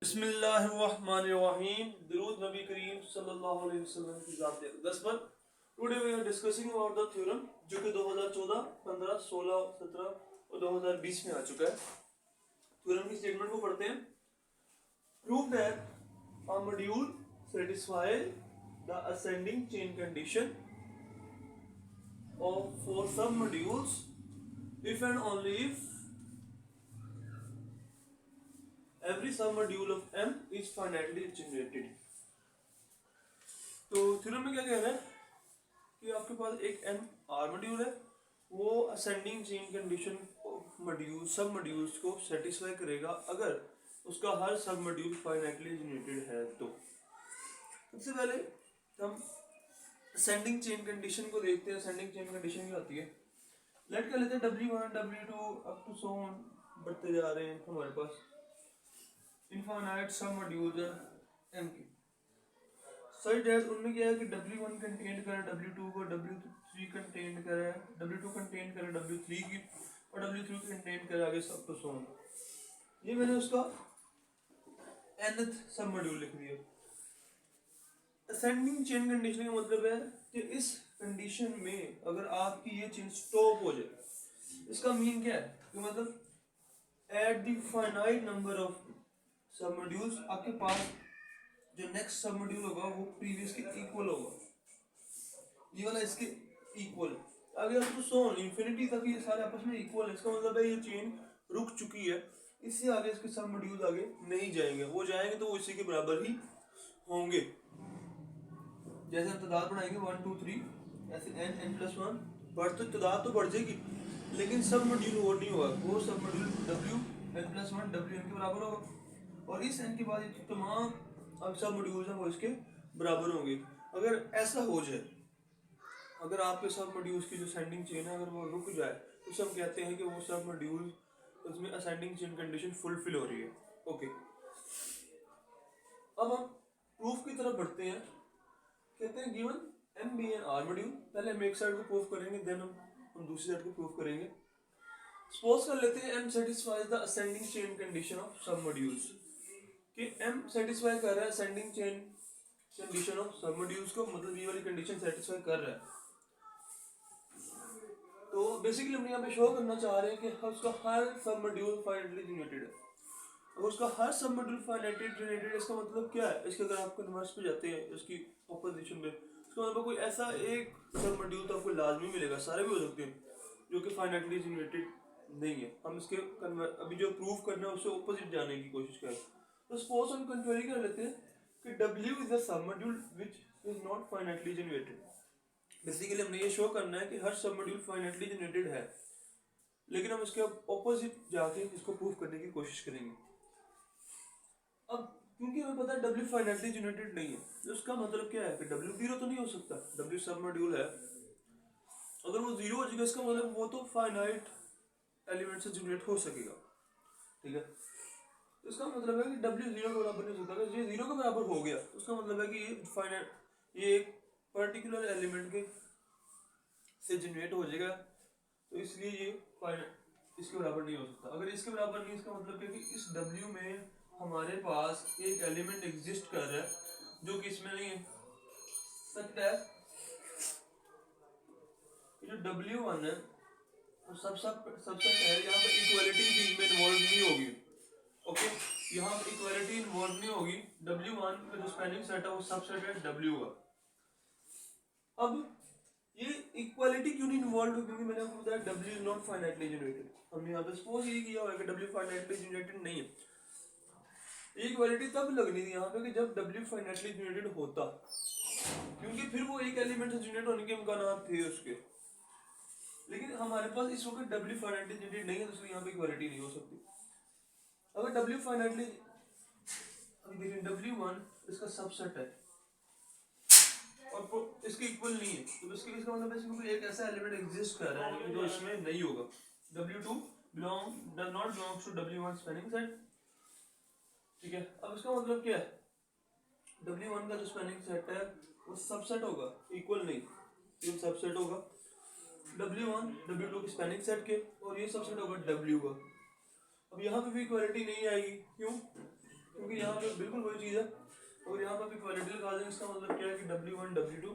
बिस्मिल्लाहिर्रहमानिर्रहीम। दुरूद नबी करीम सल्लल्लाहु अलैहि वसल्लम की ज़ात अक़दस पर। Today we are discussing about the theorem जो कि 2014, 15, 16, 17 और 2020 में आ चुका है। थ्योरम की स्टेटमेंट को पढ़ते हैं। Prove that a module satisfy the ascending chain condition of four sub-modules if and only if every sub-module of M is finitely generated। तो थ्योरम में क्या कह रहा है कि आपके पास एक M R मॉड्यूल है, वो असेंडिंग चेन कंडीशन मॉड्यूल सब मॉड्यूल्स को सेटिस्फाई करेगा अगर उसका हर सब मॉड्यूल फाइनाइटली जनरेटेड है। तो सबसे पहले हम असेंडिंग चेन कंडीशन को देखते हैं। असेंडिंग चेन कंडीशन क्या होती है, लेट कर लेते हैं W1 W2 up to so on बढ़ते जा रहे हैं। हमारे पास इनफाइनाइट सब मॉड्यूल्स हैं M की। सच दैट उनमें क्या है कि W1 कंटेन करे W2 को, W3 कंटेन करे W2 कंटेन करे W3 की, और W3 कंटेन करे आगे सब टू सो ऑन। ये मैंने उसका nth सब मॉड्यूल लिख दिया। असेंडिंग चेन कंडीशन का मतलब है कि इस कंडीशन में अगर आपकी ये चेन स्टॉप हो जाए, इसका मीन क्या है कि मतलब at the finite number of सब मॉड्यूल्स आपके पास जो नेक्स्ट सब मॉड्यूल होगा वो प्रीवियस के इक्वल होगा। ये वाला इसके इक्वल, अगर आपको सोन इंफिनिटी तक ये सारे आपस में इक्वल है, इसका मतलब है ये चेन रुक चुकी है। इससे आगे इसके सब मॉड्यूल आगे नहीं जाएंगे, वो जाएंगे तो वो इसी के बराबर ही होंगे। जैसे हम तादाद बढ़ाएंगे 1 2 3 ऐसे n+1 बढ़ तो तादाद तो बढ़ जाएगी, लेकिन सब मॉड्यूल वो नहीं होगा। वो सब मॉड्यूल Wn+1 Wn के बराबर होगा, और इस n के बाद ये तमाम अब सब मॉड्यूल्स हैं वो इसके बराबर होंगे। अगर ऐसा हो जाए, अगर आपके सब मॉड्यूल्स की जो असेंडिंग चेन है अगर वो रुक जाए, तो हम कहते हैं कि वो सब मॉड्यूल उसमें असेंडिंग चेन कंडीशन फुलफिल हो रही है। ओके, अब हम प्रूफ की तरफ बढ़ते हैं। कहते हैं given M be an R module. पहले हम एक साइड को प्रूफ करेंगे, देन हम दूसरी साइड को प्रूफ करेंगे। सपोज कर लेते हैं M satisfies the ascending chain condition of सब मॉड्यूल्स, कि M सेटिस्फाई कर रहा है असेंडिंग चेन कंडीशन ऑफ सब मॉड्यूल्स को, मतलब ये वाली कंडीशन सेटिस्फाई कर रहा है। तो बेसिकली हम यहाँ पे शो करना चाह रहे हैं कि उसका हर सब मॉड्यूल फाइनाइटली जनरेटेड है। अगर उसका हर सब मॉड्यूल फाइनाइटली जनरेटेड, इसका मतलब क्या है, इसके अगर आप कन्वर्स पे जाते हैं इसकी ऑपोजिशन में, इसका मतलब कोई ऐसा एक सब मॉड्यूल तो आपको लाजमी मिलेगा, सारे भी हो सकते हैं, जो कि फाइनाइटली जनरेटेड नहीं है। हम इसके अभी जो प्रूव करना है उससे ऑपोजिट जाने की कोशिश करें। तो सपोज हम कंट्रोल कर लेते हैं कि W इज अ सब module which is not finitely generated. Basically हमने ये शो करना है कि हर सब मॉड्यूल फाइनाइटली जनरेटेड है, लेकिन हम इसके ऑपोजिट जाके इसको प्रूव करने की कोशिश करेंगे। अब क्योंकि हमें पता है W फाइनाइटली जनरेटेड नहीं है, तो उसका मतलब क्या है कि W जीरो तो नहीं हो सकता। W सब मॉड्यूल है, अगर वो जीरो हो जाएगा इसका मतलब वो तो फाइनाइट एलिमेंट से जनरेट हो सकेगा, ठीक है। तो इसका मतलब है कि W जीरो के बराबर नहीं हो सकता। अगर ये जीरो के बराबर हो गया तो उसका मतलब है कि ये फाइनाइट, ये एक पर्टिकुलर एलिमेंट के से जनरेट हो जाएगा, तो इसलिए ये फाइनाइट इसके बराबर नहीं हो सकता। अगर इसके बराबर नहीं, इसका मतलब है कि इस W में हमारे पास एक एलिमेंट एग्जिस्ट कर रहा है जो कि इसमें नहीं है। सकता है जो W1 है तो सबसे है, यहाँ पर इक्वालिटी भी इसमें इन्वॉल्व नहीं होगी। ओके, यहाँ पर इक्वालिटी इन्वॉल्व नहीं होगी। W1 का जो स्पैनिंग सेट है वो सबसेट है W का। अब ये इक्वालिटी क्यों नहीं इन्वॉल्व है, क्योंकि मैंने आपको बताया W is not finitely generated. हमने यहाँ पे सपोज ये किया हुआ है कि W फाइनाइटली जनरेटेड नहीं है। इक्वालिटी तब लगनी थी यहाँ पे कि जब W फाइनाइटली जनरेटेड होता, क्योंकि फिर वो एक एलिमेंट से जनरेट होने के इम्कानात थे उसके। लेकिन हमारे पास इस वक्त W फाइनाइटली जनरेटेड नहीं है, तो इसलिए यहाँ पे इक्वालिटी नहीं हो सकती। अगर W फाइनाइटली, अभी देखिए W1 इसका सबसेट है और इसके इक्वल नहीं है, तो इसका मतलब इसमें कोई एक ऐसा एलिमेंट एग्जिस्ट कर रहा है जो इसमें नहीं होगा। W2 does not belongs to W1 spanning set, ठीक है। अब इसका मतलब क्या है, W1 का जो स्पैनिंग सेट है वो सबसेट होगा, इक्वल नहीं, ये सबसेट होगा W1 W2 के स्पैनिंग सेट के, और ये सबसेट होगा W का। अब यहाँ पे भी इक्वालिटी नहीं आएगी, क्यों? क्योंकि यहाँ पे बिल्कुल वही चीज़ है। और यहाँ पर इक्वालिटी लगा देंगे, इसका मतलब क्या है कि W1 W2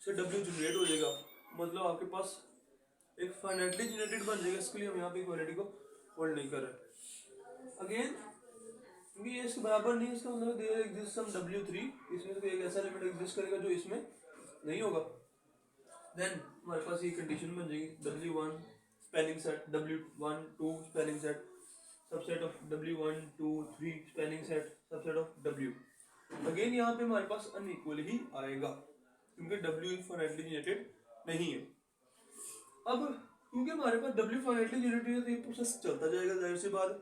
से W जनरेट हो जाएगा, मतलब आपके पास एक फाइनाइटली जनरेटेड बन जाएगा। इसके लिए हम यहाँ पे इक्वालिटी को होल्ड नहीं कर रहे। अगेन क्योंकि ये इसके बराबर नहीं है, इसका मतलब देयर एग्जिस्ट सम W3, इसमें से एक ऐसा एलिमेंट एग्जिस्ट करेगा जो इसमें नहीं होगा। देन हमारे पास ये कंडीशन बन जाएगी W1 spanning set, W1 2 spanning set, subset of W1 2 3 spanning set, subset of W। Again यहाँ पे हमारे पास अनइक्वल ही आएगा क्योंकि W इनफाइनाइटली जनरेटेड नहीं है। अब क्योंकि हमारे पास W फाइनाइटली जनरेटेड है तो ये प्रोसेस चलता जाएगा, जाहिर सी बात।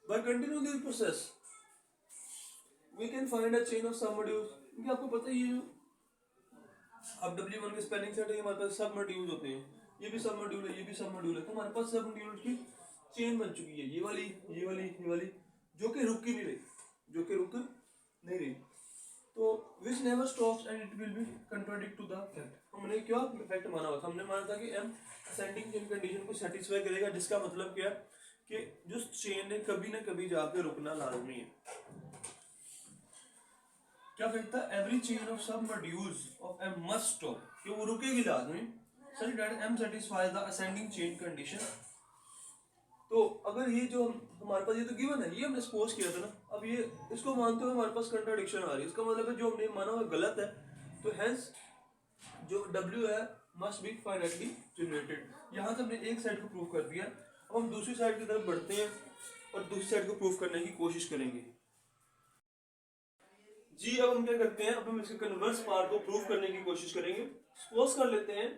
By continuing this process, we can find a chain of submodules। क्योंकि आपको पता ही है अब W1 के स्पैनिंग सेट है, हमारे पास सब मॉड्यूल्स होते हैं, ये भी सब मॉड्यूल है, ये भी सब मॉड्यूल है, तो हमारे पास सब मॉड्यूल की चेन बन चुकी है, ये वाली ये वाली ये वाली, जो कि रुक ही नहीं रही, जो कि रुक नहीं रही। तो which never stops and it will be contradict to the fact. हमने क्या फैक्ट माना हुआ था, हमने माना था कि M असेंडिंग चेन कंडीशन को सेटिस्फाई करेगा, जिसका मतलब क्या है कि जो चेन है कभी ना कभी जाकर रुकना लाजमी है। क्या कहता है, एवरी चेन ऑफ सब modules of M must stop, कि वो रुकेगी लाजमी such that M satisfies the ascending chain condition. तो अगर ये जो हमारे पास ये तो गिवन है, ये हमने सपोज किया था ना, अब ये इसको मानते हुए हमारे पास कंट्राडिक्शन आ रही है, इसका मतलब है जो हमने माना हुआ गलत है, तो हेंस जो W है मस्ट बी फाइनाइटली जनरेटेड। यहाँ से हमने एक साइड को प्रूव कर दिया, अब हम दूसरी साइड की तरफ बढ़ते हैं और दूसरी साइड को प्रूव करने की कोशिश करेंगे जी। अब हम क्या करते हैं, अब हम इसके कन्वर्स पार्ट को प्रूव करने की कोशिश करेंगे। सपोज कर लेते हैं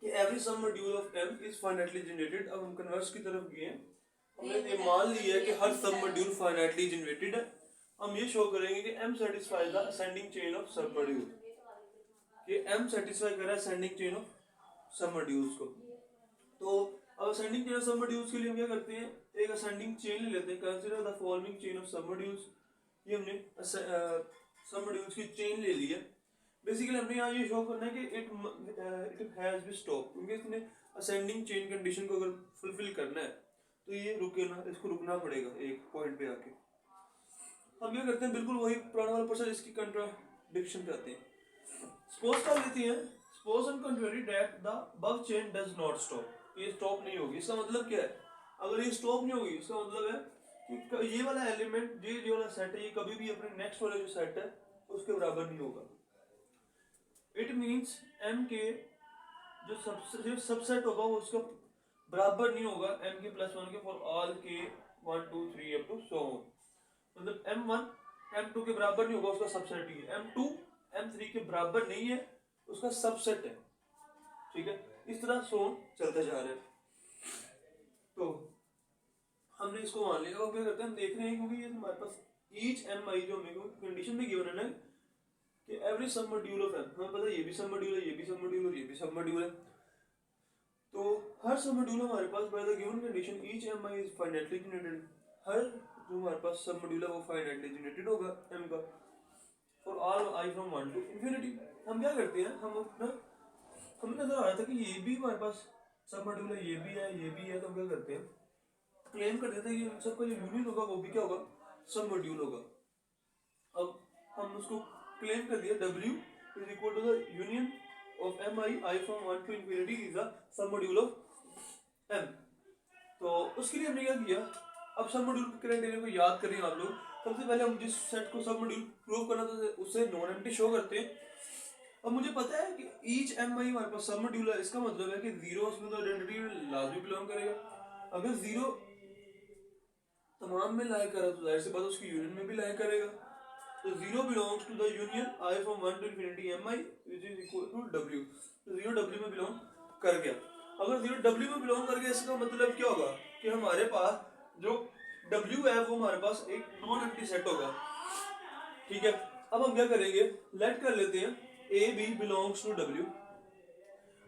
कि every sum module of M is finitely generated. अब हम कन्वर्स की तरफ गए, हमने ये मान लिया है कि हर सब मॉड्यूल फाइनाइटली जनरेटेड है। हम ये शो करेंगे कि M satisfies the ascending chain of सब मॉड्यूल, कि M सेटिस्फाई कर रहा है असेंडिंग चेन ऑफ सब मॉड्यूल्स को। तो अब असेंडिंग चेन ऑफ सब मॉड्यूल्स के लिए हम क्या करते हैं, एक असेंडिंग चेन ले लेते हैं, consider the following chain of सब मॉड्यूल्स। ये हमने सब मॉड्यूल्स की चेन ले ली है। बेसिकली हमने यहाँ ये शो करना है कि इट हैज बी स्टॉप, क्योंकि इसने असेंडिंग चेन कंडीशन को अगर फुलफिल करना है तो ये रुके ना, इसको रुकना पड़ेगा एक पॉइंट पे आके। हम ये करते हैं बिल्कुल वही पुराना वाला प्रोसेस, इसकी कंट्राडिक्शन पे आते हैं। सपोज कर लेते हैं, suppose on contrary that the above chain does not stop, ये स्टॉप नहीं होगी। इसका मतलब क्या है, अगर ये स्टॉप नहीं होगी इसका मतलब है कि ये वाला एलिमेंट ये वाला सेट है, ये कभी भी अपने नेक्स्ट वाले जो सेट है उसके बराबर नहीं होगा। इट मीन्स M के जो सबसेट होगा वो उसका बराबर नहीं होगा M के +1 के फॉर ऑल के 1 2 3 अप टू सो ऑन। मतलब M1 M2 के बराबर नहीं होगा, उसका सबसेट ही है। M2 M3 के बराबर नहीं है, उसका सबसेट है। ठीक है, इस तरह सोन चलते जा रहे हैं। तो हमने इसको मान लिया, और क्या करते हैं हम देख रहे हैं, क्योंकि ये हमारे पास ईच Mi जो हमें कंडीशन में गिवन है ना कि एवरी सब मॉड्यूल ऑफ M, हमें पता है ये भी सब मॉड्यूल है, ये भी सब मॉड्यूल है, ये भी सब मॉड्यूल है। तो हर सब मॉड्यूल हमारे पास by the given condition each Mi is finitely generated. हर जो हमारे पास सब मॉड्यूल है वो फाइनाइटली जनरेटेड होगा M का for all I from 1 to infinity. हम क्या करते हैं, हम अपना हमें नजर आ रहा था कि ये भी हमारे पास सब मॉड्यूल है, ये भी है, ये भी है, तो हम क्या करते हैं क्लेम कर देते हैं कि सबका जो यूनियन होगा वो भी क्या होगा, सब मॉड्यूल होगा। अब हम उसको क्लेम कर दिया W is equal to the union of Mi I from 1 to infinity is the sub module of M। तो उसके लिए हमने क्या किया, अब सब मॉड्यूल के क्राइटेरिया को याद करें आप लोग। सबसे पहले हम जिस सेट को सब मॉड्यूल प्रूव करना था उससे नॉन एम्प्टी शो करते हैं। अब मुझे पता है कि ईच Mi हमारे पास सब मॉड्यूल है, इसका मतलब है कि 0 उसमें तो आइडेंटिटी में लाजमी बिलोंग करेगा। अगर 0 तमाम में लाया करा तो जाहिर सी बात उसकी यूनियन में भी लाया करेगा। तो 0 belongs to the union I from 1 to infinity Mi which is equal to W। तो 0 W में बिलोंग कर गया। अगर 0 W में बिलोंग कर गया, इसका मतलब क्या होगा कि हमारे पास जो W है वो हमारे पास एक नॉन एम्प्टी सेट होगा। ठीक है, अब हम क्या करेंगे, लेट कर लेते हैं A B belongs to W।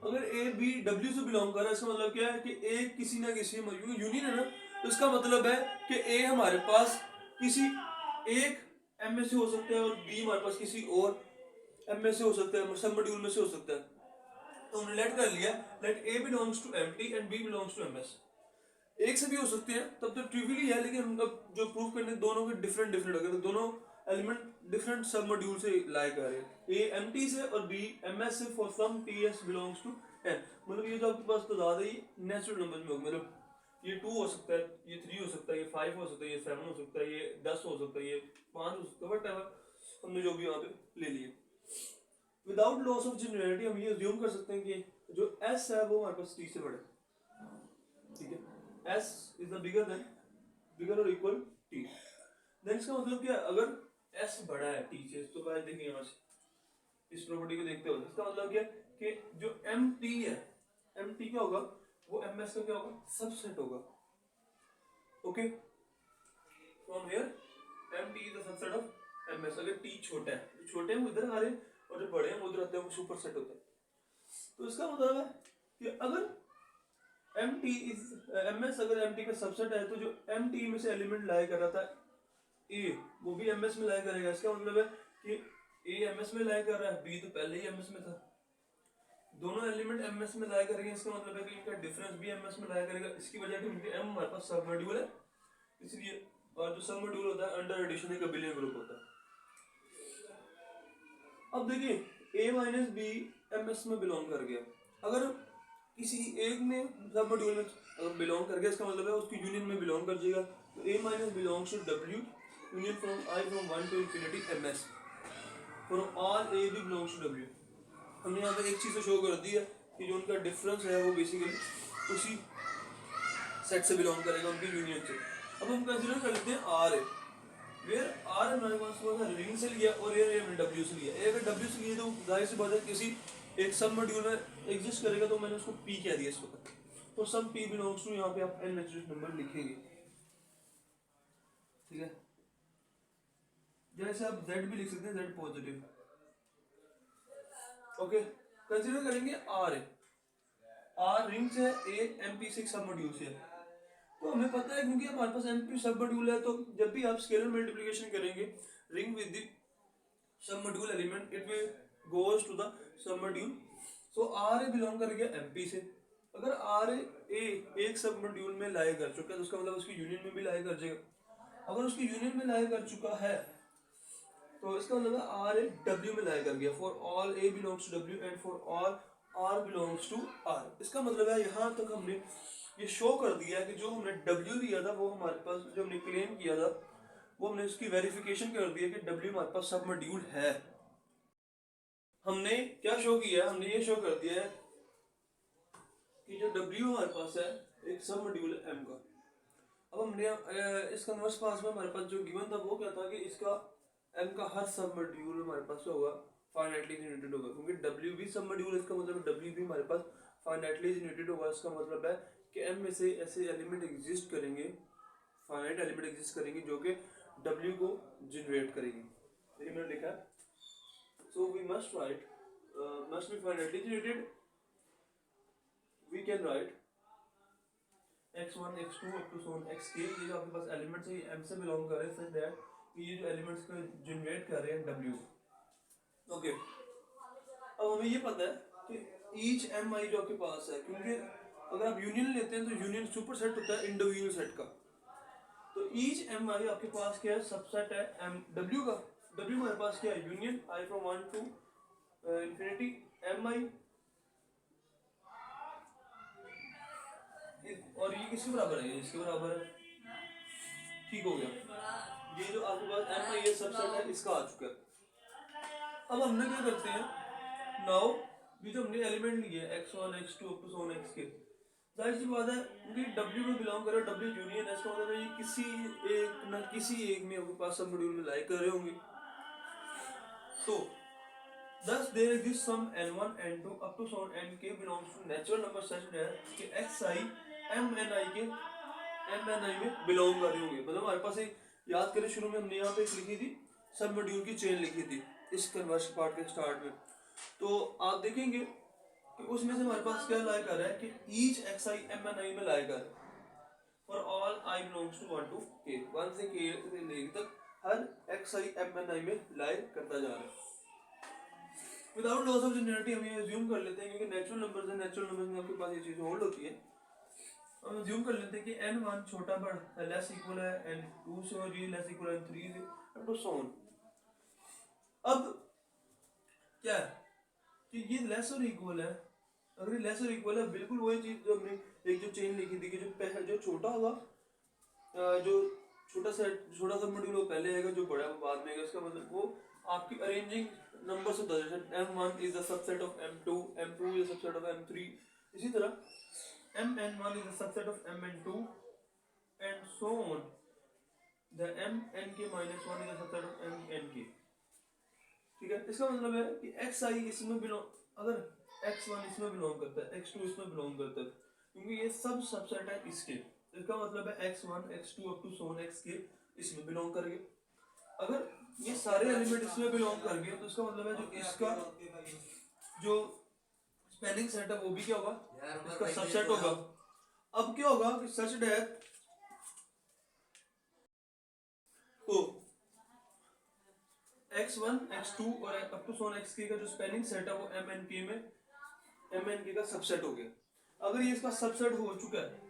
अगर A B W से बिलोंग कर रहा है, इसका मतलब क्या है कि A किसी ना किसी यूनियन है ना, तो इसका मतलब है कि A हमारे पास किसी एक M में से हो सकता है और B हमारे पास किसी और M में से हो सकता है, सब मॉड्यूल में से हो सकता है। तो हमने लेट कर लिया, let A belongs to empty and B belongs to MS। एक से भी हो सकते हैं, तब तो ट्रिवियली है, लेकिन अब जो प्रूव करने दोनों के डिफरेंट डिफरेंट, अगर दोनों एलिमेंट डिफरेंट सब मॉड्यूल से लाई कर रहे हैं, ए एम टी से और बी एम एस से, for some T S belongs to N, मतलब ये जो आपके पास तो ज़्यादा ही नेचुरल नंबर में होगा, मतलब ये 2 हो सकता है, ये 3 हो सकता है, ये 5 हो सकता है, ये 7 हो सकता है, ये 10 हो सकता है, ये 5 हो सकता है, वट एवर हमने जो भी यहाँ पे ले लिए। विदाउट लॉस ऑफ जनरलिटी हम ये अज्यूम कर सकते हैं कि जो एस है वो हमारे पास टी से बड़ा है, ठीक है, एस इज द बिगर और इक्वल टी। देन इसका मतलब क्या है, अगर एस बड़ा है टी से, तो पहले देखिए यहाँ से इस प्रॉपर्टी को देखते हो, इसका मतलब क्या है कि जो एम टी है, एम टी क्या होगा, वो एम एस का क्या होगा, सबसेट होगा। Okay, from here M T is the subset of M S. अगर टी छोटा है, जो छोटे हैं वो इधर आ रहे हैं और जो बड़े हैं वो उधर आते हैं, वो सुपर सेट होता है। तो इसका मतलब है कि अगर M T is M S, अगर एम टी का सबसेट है, तो जो एम टी में से एलिमेंट लाई कर रहा था ए, वो भी एम एस में लाई करेगा। इसका मतलब है कि ए एम एस में लाई कर रहा है, बी तो पहले ही एम एस में था, दोनों एलिमेंट एम एस में लाई करेंगे। इसका मतलब है कि इनका डिफरेंस भी एम एस में लाई करेगा, इसकी वजह से उनके एम हमारे पास सब मॉड्यूल है इसलिए। और जो सब मॉड्यूल होता है अंडर एडिशन एक अबिलियन ग्रुप होता है। अब देखिए ए माइनस बी एम एस में बिलोंग कर गया, अगर किसी एक में सब मॉड्यूल में अगर बिलोंग कर गया, इसका मतलब है उसकी यूनियन में बिलोंग कर जाएगा। तो A minus belongs to W union from I from 1 to infinity M S for all A B belongs to W. हमने यहाँ पे एक चीज़ तो शो कर दी है कि जो उनका डिफरेंस है वो बेसिकली उसी सेट से बिलोंग करेगा, उनकी यूनियन से। अब हम कंसिडर कर लेते हैं आर है, वेयर आर हमारे पास रिंग से लिया और ये हमने डब्ल्यू से लिया। अगर डब्ल्यू से लिए तो जाहिर सी बात है किसी एक सब मॉड्यूल में एग्जिस्ट करेगा, तो मैंने उसको पी कह दिया इस वक्त। तो सम पी बिलोंग्स टू, यहाँ पे आप एन नेचुरल नंबर लिखेंगे, ठीक है। जैसे आप जेड भी लिख सकते हैं, जेड पॉजिटिव। ओके, कंसिडर करेंगे आर है, आर रिंग से A M P six sub module से है। तो हमें पता है क्योंकि हमारे पास एम पी सब मॉड्यूल है, तो जब भी आप स्केलर मल्टीप्लिकेशन करेंगे ring with the sub module element, it will goes to the sub module. So R A belong कर गया एमपी से। अगर आर ए एक सब मॉड्यूल में लाई कर चुका है, तो उसका मतलब उसकी यूनियन में भी लाई कर जाएगा। अगर उसकी यूनियन में लाई कर चुका है, तो इसका मतलब आर ए डब्ल्यू में लाई कर गया, for all A belongs to W and for all R belongs to R. इसका मतलब है यहाँ तक हमने ये शो कर दिया है कि जो हमने डब्ल्यू लिया था, वो हमारे पास जो हमने क्लेम किया था, वो हमने उसकी वेरिफिकेशन कर दिया कि डब्ल्यू हमारे पास सब मॉड्यूल है। हमने क्या शो किया है, हमने ये शो कर दिया है कि जो डब्ल्यू हमारे पास है एक सब मॉड्यूल है एम का। अब हमने इस कन्वर्स पास में हमारे पास जो गिवन था वो क्या था कि इसका एम का हर सब मॉड्यूल हमारे पास होगा फाइनाइटली जनरेटेड होगा, क्योंकि डब्ल्यू भी सब मॉड्यूल है। इसका मतलब डब्ल्यू भी हमारे पास फाइनाइटली जनरेटेड होगा। इसका मतलब है कि एम में से ऐसे एलिमेंट एग्जिस्ट करेंगे, फाइनाइट एलिमेंट एग्जिस्ट करेंगे जो कि डब्ल्यू को जनरेट करेंगे। ये मैंने लिखा है, so we must write must be finitely generated. We can write x1 x2 up to so on xk, ये जो आपके पास एलिमेंट्स है m से बिलोंग कर रहे हैं, सच दैट कि ये जो एलिमेंट्स को जनरेट कर रहे हैं w। ओके, अब हमें ये पता है कि ईच एम आई जो आपके पास है, क्योंकि अगर आप यूनियन लेते हैं तो यूनियन सुपर सेट होता है इंडिविजुअल सेट का। तो ईच एम आई आपके पास क्या है, सबसेट है एम डब्ल्यू का। डब्ल्यू हमारे पास क्या है, union I from 1 to infinity M I, और ये किसके बराबर है, इसके बराबर है। ठीक हो गया, ये जो आपके पास एम आई सबसेट है इसका आ चुका है। अब हमने क्या करते हैं, नाउ ये जो हमने एलिमेंट लिए x1 x2 up to so on xk, जाहिर सी बात है क्योंकि w में बिलोंग कर रहा है, w यूनियन है, इसका मतलब है ये किसी एक न किसी एक में आपके पास सब मॉड्यूल में लाई कर रहे होंगे। तो thus there exists some n1 n2 up to so on nk belongs to natural number such that कि xi mni के mni में बिलोंग कर रहे होंगे। मतलब हमारे पास एक याद करें, शुरू में हमने यहाँ पे लिखी थी सब मॉड्यूल की चेन लिखी थी इस कन्वर्स पार्ट के स्टार्ट में। तो आप देखेंगे कि उसमें से हमारे पास क्या लाई कर रहा है कि ईच xi mni में लाई कर for all i belongs to 1 to k, 1 से k तक हर xi mni में लाई करता जा रहा है। विदाउट लॉस ऑफ जनरलिटी हम ये अज्यूम कर लेते हैं, क्योंकि नेचुरल नंबर्स हैं, नेचुरल नंबर्स में आपके पास ये चीज़ होल्ड होती है। हम अज्यूम कर लेते हैं कि n1 छोटा बड़ा लेस इक्वल है n2 से और ये लेस इक्वल है n3 से एंड सो ऑन। अब क्या है कि ये लेस और इक्वल है, अगर ये लेस और इक्वल है बिल्कुल वही चीज जो हमने एक जो चेन लिखी थी कि जो छोटा होगा, जो छोटा सा मॉड्यूल वो पहले आएगा, जो बड़ा वो बाद में आएगा। इसका मतलब वो आपकी अरेंजिंग नंबर से होता है, जैसे m1 is the subset of m2, m2 is the subset of m3, इसी तरह mn1 is the subset of mn2 and so on. The mnk minus 1 is the subset of mnk। ठीक है, इसका मतलब है कि xi इसमें बिलोंग, अगर x1 इसमें बिलोंग करता है, x2 इसमें बिलोंग करता है, क्योंकि ये सब सबसेट है इसके, इसका मतलब है x1 x2 up to so on xk इसमें बिलोंग करेंगे। अगर ये सारे एलिमेंट इसमें बिलोंग कर गए तो इसका मतलब है जो इसका जो स्पेलिंग सेट है वो भी क्या होगा, इसका सबसेट होगा। अब क्या होगा कि सच डेट को x1 x2 और अप टू सोन xk का जो स्पेलिंग सेट है वो mnk में mnk का सबसेट हो गया। अगर ये इसका सबसेट हो चुका है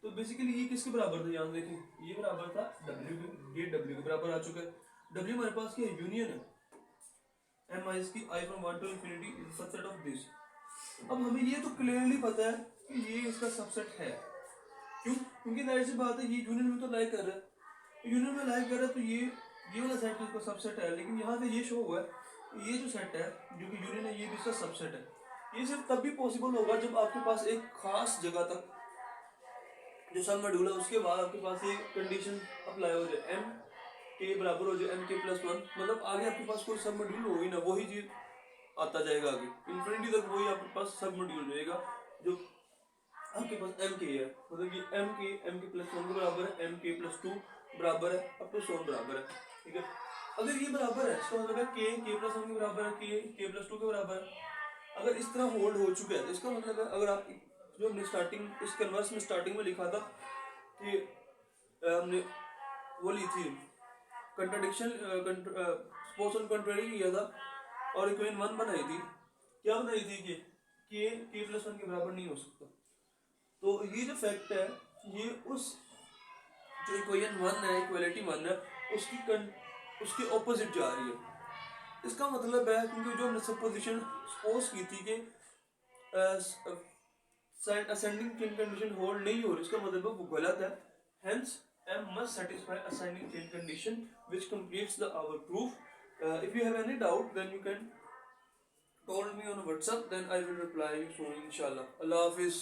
तो बेसिकली ये किसके बराबर था, याद देखें, ये बराबर था w के, ये w के बराबर आ चुका है। w हमारे पास क्या यूनियन है m की I from 1 to infinity is subset of this। अब हमें ये तो क्लियरली पता है कि ये इसका सबसेट है, क्यों, क्योंकि जाहिर सी बात है ये यूनियन में तो लाइक कर रहा है, यूनियन में लाइक कर रहा है तो ये वाला सेट इसका सबसेट है। लेकिन यहाँ से ये शो हुआ है ये जो सेट है जो कि यूनियन है ये भी इसका सबसेट है। ये सिर्फ तब भी पॉसिबल होगा जब आपके पास एक खास जगह तक जो सब मॉड्यूल है उसके बाद आपके पास ये कंडीशन अप्लाई हो जाए, m के बराबर हो जाए mk प्लस 1, मतलब आगे आपके पास कोई सब मॉड्यूल होगी ना, वही चीज आता जाएगा आगे इन्फिनिटी तक, वही आपके पास सब मॉड्यूल रहेगा जो आपके पास mk है, मतलब ये mk प्लस 1 के बराबर है, mk प्लस 2 बराबर है, अप टू 100 बराबर है। ठीक है, अगर ये बराबर है इसका मतलब है k प्लस 1 के बराबर है, k प्लस 2 के बराबर है। अगर इस तरह होल्ड हो चुका है तो इसका मतलब है, अगर आप जो हमने स्टार्टिंग इस कन्वर्स में स्टार्टिंग में लिखा था कि हमने वो ली थी कंट्राडिक्शन सपोज ऑन कंट्रारी किया था और इक्वेशन 1 बनाई थी, क्या बनाई थी कि k प्लस 1 के बराबर नहीं हो सकता। तो ये जो फैक्ट है ये उस जो इक्वेशन 1 है, इक्वालिटी 1 है, उसके ऑपोजिट जा रही है। इसका मतलब है क्योंकि जो हमने सपोजिशन सपोज की थी कि असेंडिंग चेन कंडीशन होल्ड नहीं हो रही, इसका मतलब है वो गलत है। Hence m must satisfy ascending chain condition which completes our proof. If you have any doubt then you can call me on WhatsApp, then I will reply you soon inshallah. Allah Hafiz.